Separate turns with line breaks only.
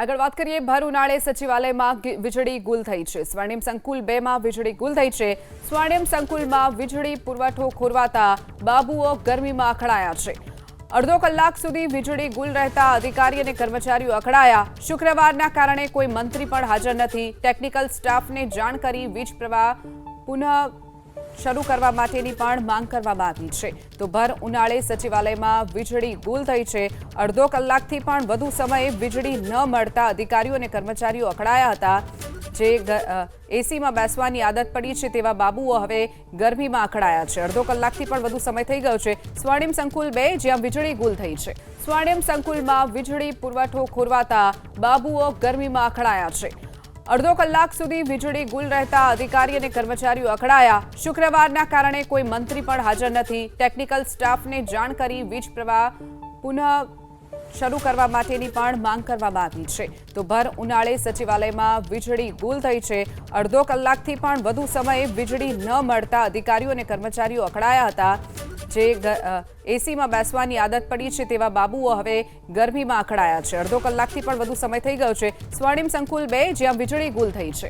આગળ વાત કરીએ ભર ઉનાળે સચિવાલયમાં વીજળી ગુલ થઈ છે। સ્વર્ણિમ સંકુલ 2 માં વીજળી ગુલ થઈ છે। સ્વર્ણિમ સંકુલમાં વીજળી પુરવઠો ખોરવાતા બાબુઓ ગરમીમાં અખડાયા છે। અડધો કલાક સુધી વીજળી ગુલ રહેતા અધિકારી અને કર્મચારીઓ અકળાયા। શુક્રવારના કારણે કોઈ મંત્રી પણ હાજર નથી। ટેકનિકલ સ્ટાફને જાણ કરી વીજ પ્રવાહ પુનઃ શરૂ કરવા માટેની પણ માંગ કરવામાં આવી છે। તો ભર ઉનાળે સચિવાલયમાં વીજળી ગુલ થઈ છે। અડધો કલાકથી પણ વધુ સમયે વીજળી ન મળતા અધિકારીઓ અને કર્મચારીઓ અકળાયા હતા। જે એસીમાં બેસવાની આદત પડી છે તેવા બાબુઓ હવે ગરમીમાં અકળાયા છે। અડધો કલાકથી પણ વધુ સમય થઈ ગયો છે। સ્વર્ણિમ સંકુલ 2 જ્યાં વીજળી ગુલ થઈ છે। સ્વર્ણિમ સંકુલમાં વીજળી પુરવઠો ખોરવાતા બાબુઓ ગરમીમાં અકળાયા છે। અડધો કલાક સુધી વીજળી ગુલ રહેતા અધિકારી અને કર્મચારીઓ અકળાયા। શુક્રવારના કારણે કોઈ મંત્રી પણ હાજર નથી। ટેકનિકલ સ્ટાફને જાણ કરી વીજ પ્રવાહ પુનઃ શરૂ કરવા માટેની પણ માંગ કરવામાં આવી છે। તો ભર ઉનાળે સચિવાલયમાં વીજળી ગુલ થઈ છે। અડધો કલાકથી પણ વધુ સમયે વીજળી ન મળતા અધિકારીઓ અને કર્મચારીઓ અકળાયા હતા। જે એસીમાં બેસવાની આદત પડી છે તેવા બાબુઓ હવે ગરમીમાં અકળાયા છે। અડધો કલાકથી પણ વધુ સમય થઈ ગયો છે। સ્વર્ણિમ સંકુલ 2 જ્યાં વીજળી ગુલ થઈ છે।